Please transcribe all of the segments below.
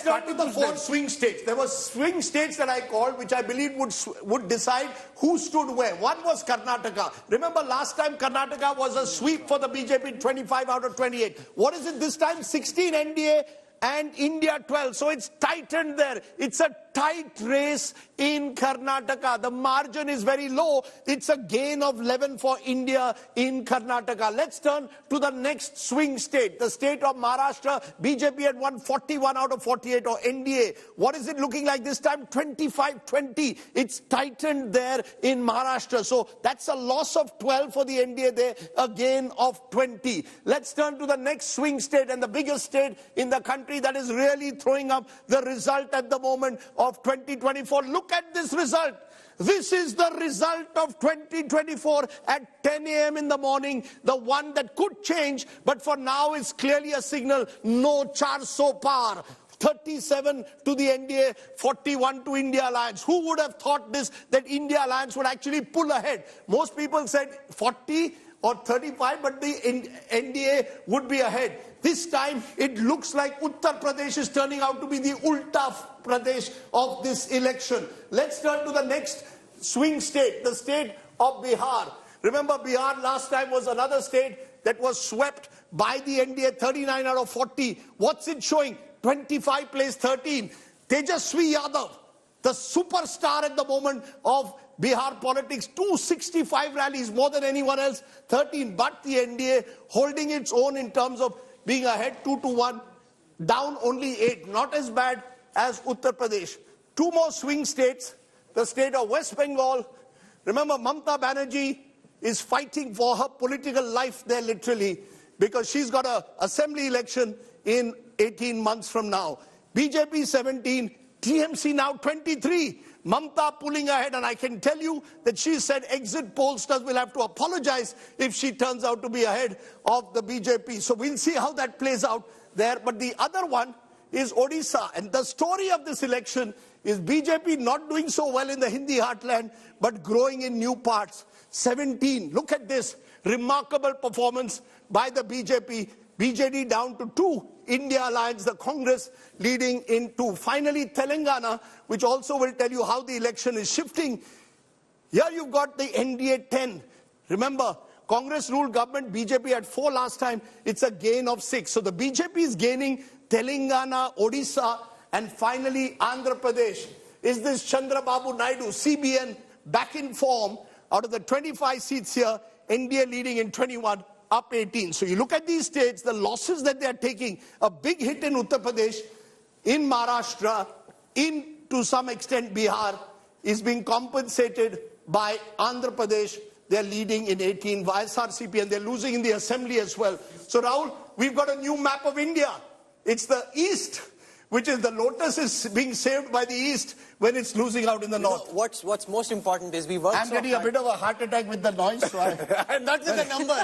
turn to the 4 swing states. There were swing states that I called, which I believe would decide who stood where. One was Karnataka. Remember last time Karnataka was a sweep for the BJP, 25 out of 28. What is it this time? 16 NDA and India 12. So it's tightened there. It's a tight race in Karnataka. The margin is very low. It's a gain of 11 for India in Karnataka. Let's turn to the next swing state, the state of Maharashtra. BJP had won 41 out of 48, or NDA. What is it looking like this time? 25-20. It's tightened there in Maharashtra. So that's a loss of 12 for the NDA there, a gain of 20. Let's turn to the next swing state and the biggest state in the country that is really throwing up the result at the moment of 2024. Look at this result. This is the result of 2024 at 10 a.m. in the morning. The one that could change, but for now is clearly a signal. No char so par. 37 to the NDA, 41 to India Alliance. Who would have thought this, that India Alliance would actually pull ahead? Most people said 40 or 35, but the NDA would be ahead. This time, it looks like Uttar Pradesh is turning out to be the Ulta Pradesh of this election. Let's turn to the next swing state, the state of Bihar. Remember, Bihar last time was another state that was swept by the NDA, 39 out of 40. What's it showing? 25 plays 13. Tejasvi Yadav, the superstar at the moment of Bihar politics, 265 rallies, more than anyone else, 13. But the NDA holding its own in terms of being ahead 2-1, down only 8. Not as bad as Uttar Pradesh. 2 more swing states, the state of West Bengal. Remember, Mamata Banerjee is fighting for her political life there literally, because she's got an assembly election in 18 months from now. BJP 17, TMC now 23. Mamata pulling ahead, and I can tell you that she said exit pollsters will have to apologize if she turns out to be ahead of the BJP. So we'll see how that plays out there. But the other one is Odisha. And the story of this election is BJP not doing so well in the Hindi heartland, but growing in new parts. 17. Look at this. Remarkable performance by the BJP. BJD down to 2. India Alliance, the Congress leading in 2. Finally, Telangana, which also will tell you how the election is shifting. Here you've got the NDA 10. Remember, Congress ruled government, BJP had 4 last time. It's a gain of 6. So the BJP is gaining Telangana, Odisha, and finally Andhra Pradesh. Is this Chandrababu Naidu, CBN, back in form? Out of the 25 seats here, NDA leading in 21. Up 18. So you look at these states, the losses that they are taking, a big hit in Uttar Pradesh, in Maharashtra, to some extent Bihar, is being compensated by Andhra Pradesh. They're leading in 18, YSRCP, and they're losing in the assembly as well. So Rahul, we've got a new map of India. It's the East, which is the lotus is being saved by the East when it's losing out in the North. What's most important is we work I'm getting a bit of a heart attack with the noise. So not with the number.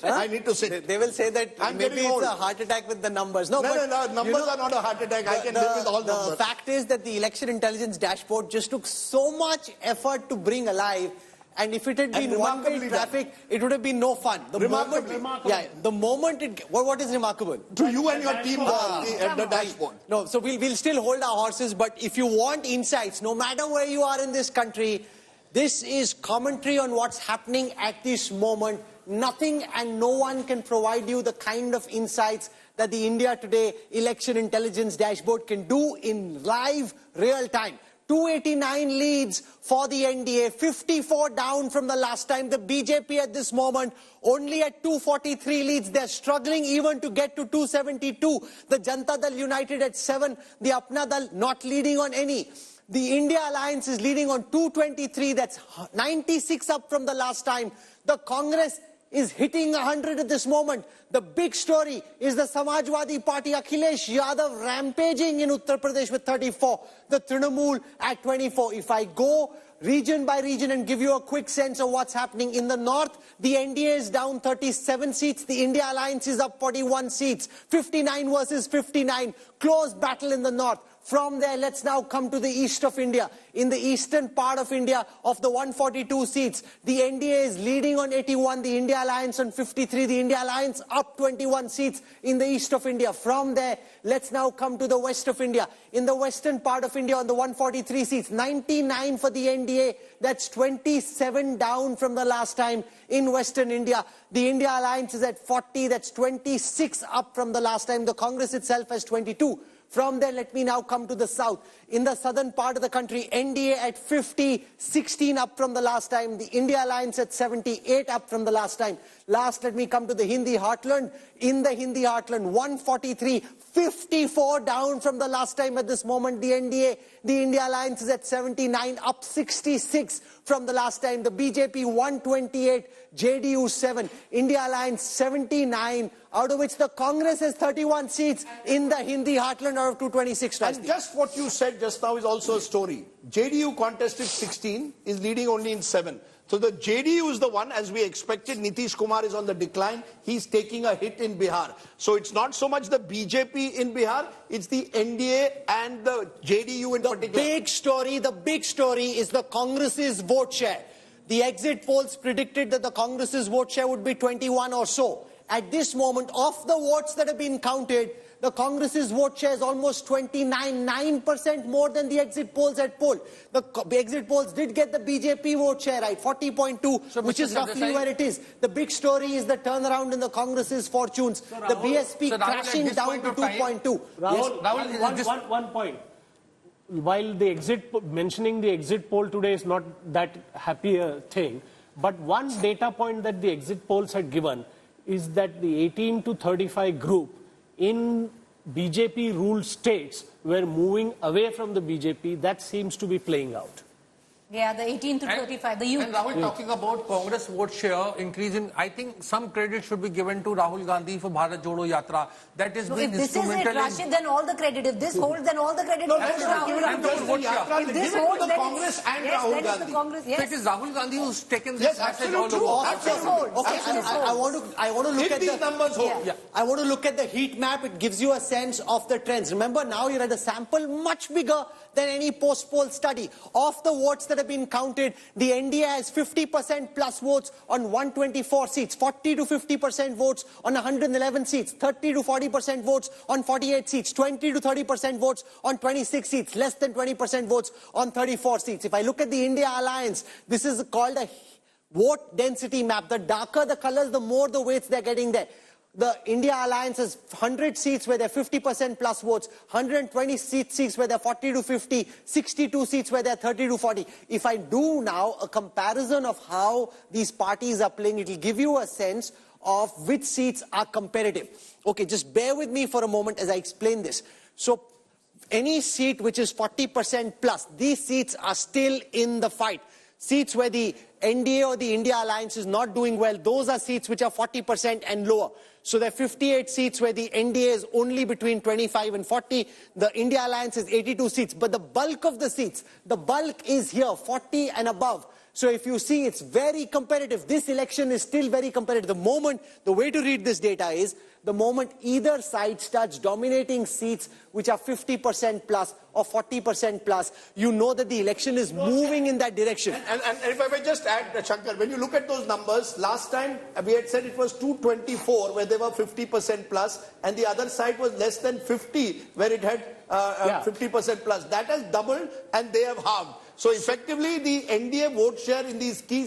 I need to sit. They will say that maybe it's a heart attack with the numbers. No, numbers are not a heart attack. I can live with all numbers. The fact is that the election intelligence dashboard just took so much effort to bring alive. And if it had been one-way traffic, it would have been no fun. Remarkable. Yeah, the moment it... What is remarkable? To you and your team at the dashboard. No, so we'll still hold our horses, but if you want insights, no matter where you are in this country, this is commentary on what's happening at this moment. Nothing and no one can provide you the kind of insights that the India Today election intelligence dashboard can do in live, real time. 289 leads for the NDA, 54 down from the last time. The BJP at this moment only at 243 leads. They're struggling even to get to 272. The Janata Dal United at 7. The Apna Dal not leading on any. The India Alliance is leading on 223. That's 96 up from the last time. The Congress is hitting 100 at this moment. The big story is the Samajwadi Party, Akhilesh Yadav rampaging in Uttar Pradesh with 34. The Trinamool at 24. If I go region by region and give you a quick sense of what's happening in the north, the NDA is down 37 seats. The India Alliance is up 41 seats. 59 versus 59. Close battle in the north. From there, let's now come to the east of India. In the eastern part of India, of the 142 seats, the NDA is leading on 81, the India Alliance on 53, the India Alliance up 21 seats in the east of India. From there, let's now come to the west of India. In the western part of India, on the 143 seats, 99 for the NDA, that's 27 down from the last time in Western India. The India Alliance is at 40, that's 26 up from the last time. The Congress itself has 22. From there, let me now come to the south. In the southern part of the country, NDA at 50, 16 up from the last time. The India Alliance at 78 up from the last time. Last, let me come to the Hindi heartland. In the Hindi heartland, 143, 54 down from the last time at this moment. The NDA, the India Alliance is at 79, up 66 from the last time. The BJP 128, JDU 7, India Alliance 79, out of which the Congress has 31 seats in the Hindi heartland out of 226. And just what you said just now is also a story. JDU contested 16, is leading only in 7. So the JDU is the one, as we expected. Nitish Kumar is on the decline. He's taking a hit in Bihar. So it's not so much the BJP in Bihar, it's the NDA and the JDU in particular. The big story is the Congress's vote share. The exit polls predicted that the Congress's vote share would be 21 or so. At this moment, of the votes that have been counted, the Congress's vote share is almost 9% more than the exit polls had polled. The exit polls did get the BJP vote share right, 40.2, so which is roughly where it is. The big story is the turnaround in the Congress's fortunes. So Rahul, the BSP crashing down to 2.2. Rahul, one point. While mentioning the exit poll today is not that happy a thing, but one data point that the exit polls had given is that the 18 to 35 group in BJP-ruled states were moving away from the BJP. That seems to be playing out. Yeah, the 18 to 35, the youth. And Rahul, talking about Congress vote share increasing, I think some credit should be given to Rahul Gandhi for Bharat Jodo Yatra. That is being instrumental. If this is it, Rashid, then all the credit. If this holds, then all the credit no, goes to Rahul Gandhi. If this holds, then Congress and Rahul Gandhi. Congress, yes. So it is Rahul Gandhi who's taken this message all over. I want to look at the numbers. I want to look at the heat map. It gives you a sense of the trends. Remember, now you're at a sample much bigger than any post-poll study. Of the votes that have been counted, the NDA has 50% plus votes on 124 seats, 40 to 50% votes on 111 seats, 30 to 40% votes on 48 seats, 20 to 30% votes on 26 seats, less than 20% votes on 34 seats. If I look at the India Alliance, this is called a vote density map. The darker the colors, the more the weights they're getting there. The India Alliance has 100 seats where they're 50% plus votes, 120 seats where they're 40 to 50, 62 seats where they're 30 to 40. If I do now a comparison of how these parties are playing, it will give you a sense of which seats are competitive. Okay, just bear with me for a moment as I explain this. So, any seat which is 40% plus, these seats are still in the fight. Seats where the NDA or the India Alliance is not doing well, those are seats which are 40% and lower. So there are 58 seats where the NDA is only between 25 and 40. The India Alliance is 82 seats. But the bulk of the seats, the bulk is here, 40 and above. So if you see, it's very competitive. This election is still very competitive. The way to read this data is, the moment either side starts dominating seats which are 50% plus or 40% plus, you know that the election is moving in that direction. And if I may just add, Shankar, when you look at those numbers, last time we had said it was 224 where they were 50% plus, and the other side was less than 50 where it had 50% plus. That has doubled and they have halved. So effectively, the NDA vote share in these key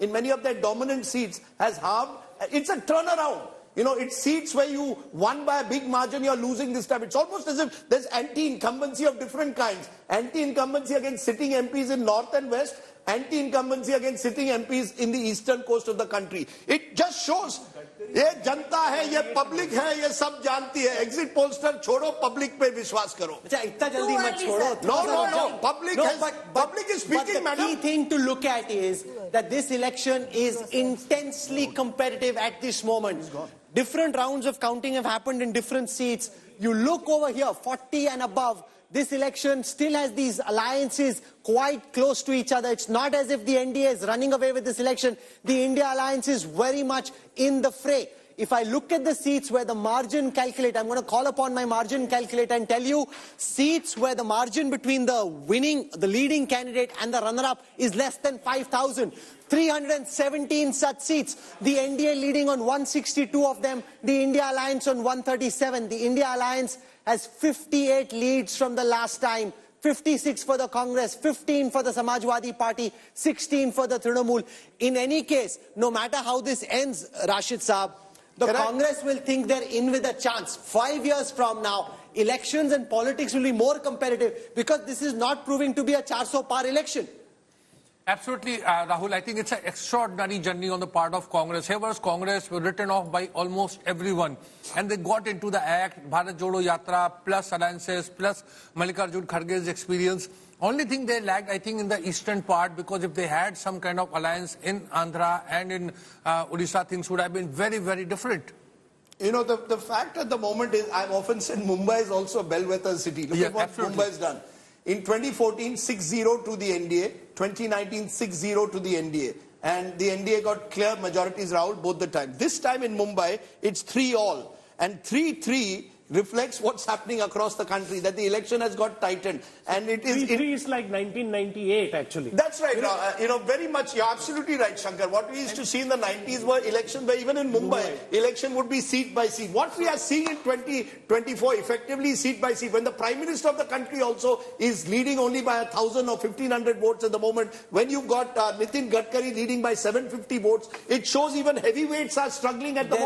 in many of their dominant seats has halved. It's a turnaround. You know, it's seats where you won by a big margin, you're losing this time. It's almost as if there's anti-incumbency of different kinds. Anti-incumbency against sitting MPs in north and west, anti-incumbency against sitting MPs in the eastern coast of the country. It just shows, ये जनता है, ये public है, ये सब जानती है. Exit pollster छोड़ो, public पे विश्वास करो. अच्छा, इतना जल्दी मत छोड़ो. No. Public is speaking, madam. But the key thing to look at is that this election is intensely competitive at this moment. Different rounds of counting have happened in different seats. You look over here, 40 and above. This election still has these alliances quite close to each other. It's not as if the NDA is running away with this election. The India Alliance is very much in the fray. if I look at the seats where the margin calculate, I'm going to call upon my margin calculator and tell you seats where the margin between the leading candidate and the runner-up is less than 5,000. 317 such seats. The NDA leading on 162 of them, the India Alliance on 137. The India Alliance has 58 leads from the last time. 56 for the Congress, 15 for the Samajwadi Party, 16 for the Trinamool. In any case, no matter how this ends, Rashid Saab, the Congress will think they're in with a chance. 5 years from now, elections and politics will be more competitive because this is not proving to be a 400 par election. Absolutely, Rahul. I think it's an extraordinary journey on the part of Congress. Here was Congress written off by almost everyone. And they got into the act, Bharat Jodo Yatra, plus alliances, plus Mallikarjun Kharge's experience. Only thing they lacked, I think, in the eastern part, because if they had some kind of alliance in Andhra and in Odisha, things would have been very, very different. You know, the fact at the moment is, I've often said Mumbai is also a bellwether city. Look at what Mumbai has done. In 2014, 6-0 to the NDA. 2019, 6-0 to the NDA. And the NDA got clear majorities, Rahul, both the time. This time in Mumbai, it's 3-all. And 3-3 reflects what's happening across the country, that the election has got tightened. And it is... 3-3 is like 1998, actually. That's right. Very much, you're absolutely right, Shankar. What we used to see in the 90s were elections where even in Mumbai, election would be seat by seat. What we are seeing in 2024, effectively seat by seat, when the Prime Minister of the country also is leading only by 1,000 or 1,500 votes at the moment, when you've got Nitin Gadkari leading by 750 votes, it shows even heavyweights are struggling at the moment.